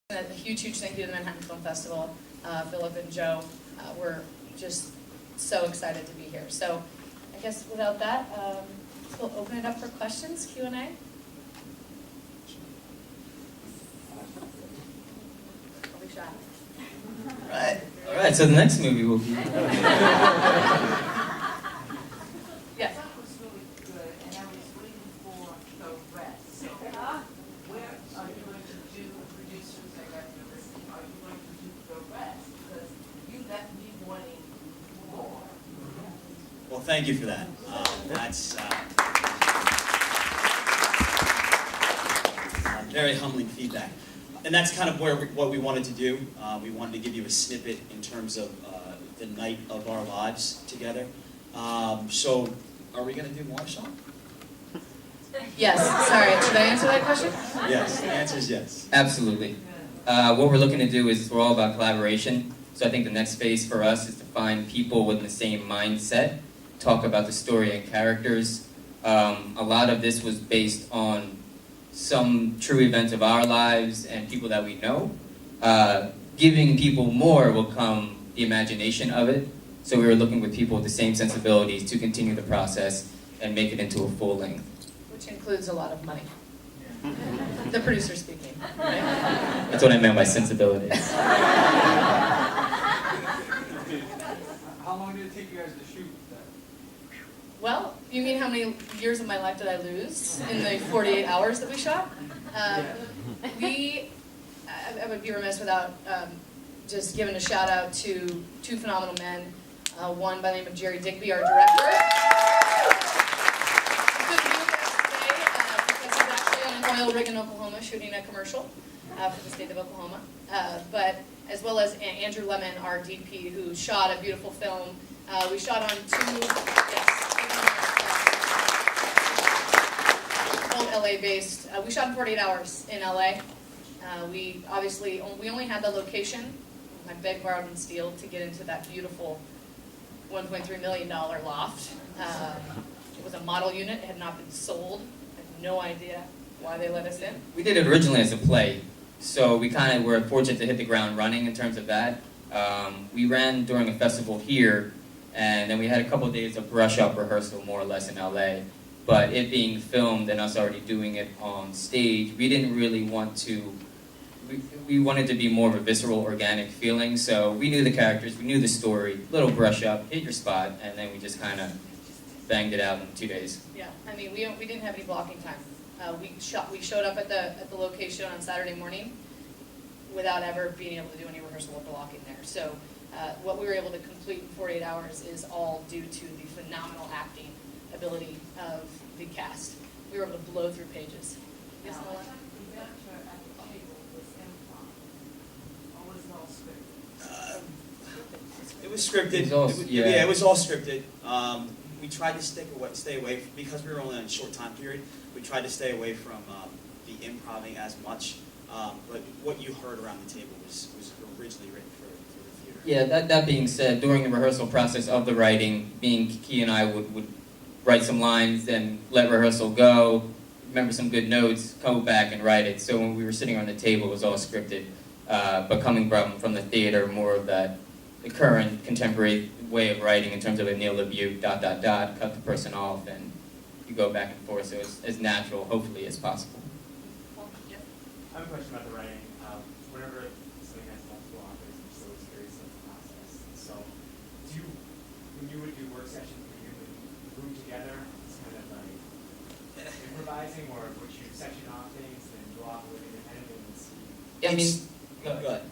A huge thank you to the Manhattan Film Festival, Philip and Joe. We're just so excited to be here. So I guess without that, we'll open it up for questions, Q&A. I'll be shy. All right, so the next movie will be... Yes. That was really good, and I was waiting for the rest. So, where are you going to do, producers, I got you listening, are you going to do the rest? Because you left me wanting more. Well, thank you for that. That's very humbling feedback. And that's kind of what we wanted to do. We wanted to give you a snippet in terms of the night of our lives together. So, are we going to do more, Sean? Yes. Sorry. Should I answer that question? Yes. The answer is yes. Absolutely. What we're looking to do is we're all about collaboration. So I think the next phase for us is to find people with the same mindset, talk about the story and characters. A lot of this was based on some true events of our lives and people that we know. Giving people more will come the imagination of it. So we were looking with people with the same sensibilities to continue the process and make it into a full length. Which includes a lot of money. The producer speaking. Right? That's what I meant by sensibilities. How long did it take you guys to shoot that? Well, you mean how many years of my life did I lose in the 48 hours that we shot? I would be remiss without just giving a shout out to two phenomenal men. One by the name of Jerry Digby, our director. Because he's actually on an oil rig in Oklahoma shooting a commercial for the state of Oklahoma. But as well as Andrew Lemon, our DP, who shot a beautiful film. We shot on old LA based. We shot in 48 hours in LA. We only had the location. I begged, borrowed, and steal to get into that beautiful $1.3 million loft. It was a model unit. It had not been sold. I had no idea why they let us in. We did it originally as a play, so we kind of were fortunate to hit the ground running in terms of that. We ran during a festival here, and then we had a couple of days of brush-up rehearsal, more or less, in LA. But it being filmed and us already doing it on stage, we didn't really want to... We wanted to be more of a visceral, organic feeling, so we knew the characters, we knew the story, little brush-up, hit your spot, and then we just kind of banged it out in 2 days. Yeah, I mean, we didn't have any blocking time. We showed up at the location on Saturday morning without ever being able to do any rehearsal or blocking there. So what we were able to complete in 48 hours is all due to the phenomenal acting ability of the cast. We were able to blow through pages. Yes, Now, Nola? the banter at the table was improv, or was it all scripted? It was scripted. It was all- yeah. It was all scripted. We tried to stay away because we were only on a short time period. We tried to stay away from the improvising as much. But what you heard around the table was originally written for the theater. Yeah, that being said, during the rehearsal process of the writing, Key and I would write some lines, then let rehearsal go, remember some good notes, come back and write it. So when we were sitting on the table, it was all scripted. But coming from the theater, more of the current contemporary way of writing in terms of a Neil LaBute, ... cut the person off, and you go back and forth. So it's as natural, hopefully, as possible. Well, yeah. I have a question about the writing. Whenever something has multiple authors, I'm just always curious about the process. So, when you would do work sessions, would you group together? It's kind of like improvising, or would you section off things and go off with independently and see? I mean, Go ahead.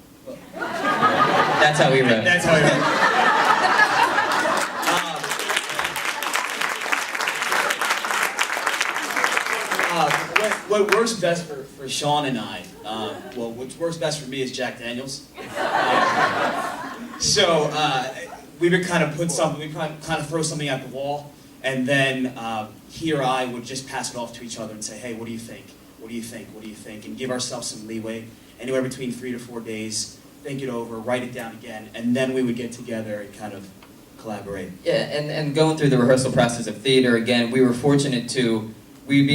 that's how we wrote. That's how we wrote. What works best for Sean and I, what works best for me is Jack Daniels. So we would kind of throw something at the wall, and then he or I would just pass it off to each other and say, hey, what do you think? What do you think? What do you think? And give ourselves some leeway, anywhere between 3 to 4 days, think it over, write it down again, and then we would get together and kind of collaborate. Yeah, and going through the rehearsal process of theater, again, we were fortunate to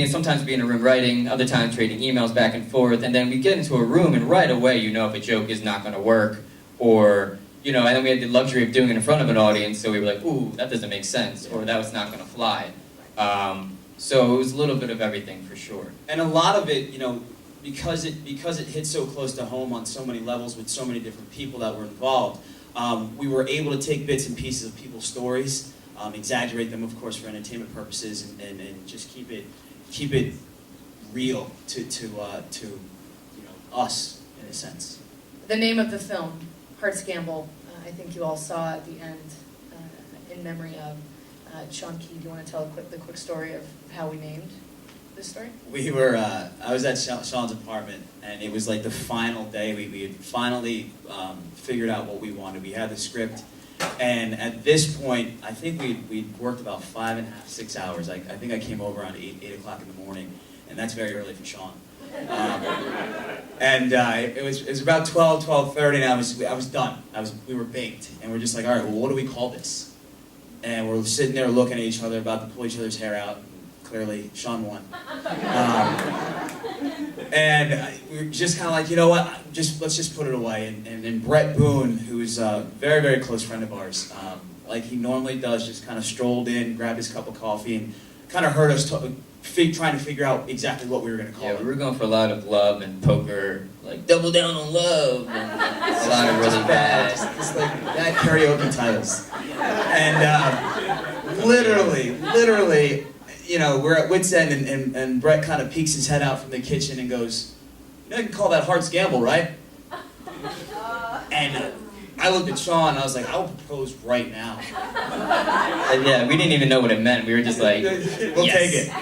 sometimes be in a room writing, other times trading emails back and forth, and then we get into a room and right away you know if a joke is not going to work, or, you know, and then we had the luxury of doing it in front of an audience, so we were like, ooh, that doesn't make sense, or that was not going to fly. So it was a little bit of everything for sure. And a lot of it, you know, because it hit so close to home on so many levels with so many different people that were involved, we were able to take bits and pieces of people's stories, exaggerate them, of course, for entertainment purposes, and just keep it real to you know, us in a sense. The name of the film, Hearts Gamble, I think you all saw at the end, in memory of Sean Key. Do you want to tell the quick story of how we named this story? We were, I was at Sean's apartment, and it was like the final day. We had finally figured out what we wanted. We had the script, and at this point, I think we'd worked about 5.5, 6 hours. I think I came over around 8 o'clock in the morning, and that's very early for Sean. And it was about 12:30, and I was done. We were baked, and we're just like, all right, well, what do we call this? And we're sitting there looking at each other, about to pull each other's hair out. Clearly, Sean won. And we were just kind of like, you know what? Let's just put it away. And Brett Boone, who's a very, very close friend of ours, like he normally does, just kind of strolled in, grabbed his cup of coffee, and kind of heard us trying to figure out exactly what we were going to call Yeah, it. we were going for a lot of love and poker, like double down on love, and a lot of really bad. It's like that karaoke titles. And literally, you know, we're at wit's end, and Brett kind of peeks his head out from the kitchen and goes, you know, you can call that Hearts Gamble, right? And I looked at Sean, and I was like, I will propose right now. And yeah, we didn't even know what it meant. We were just like, We'll yes. take it.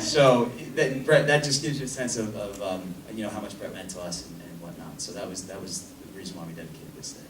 So Brett, that just gives you a sense of you know, how much Brett meant to us and whatnot. So that was the reason why we dedicated this thing.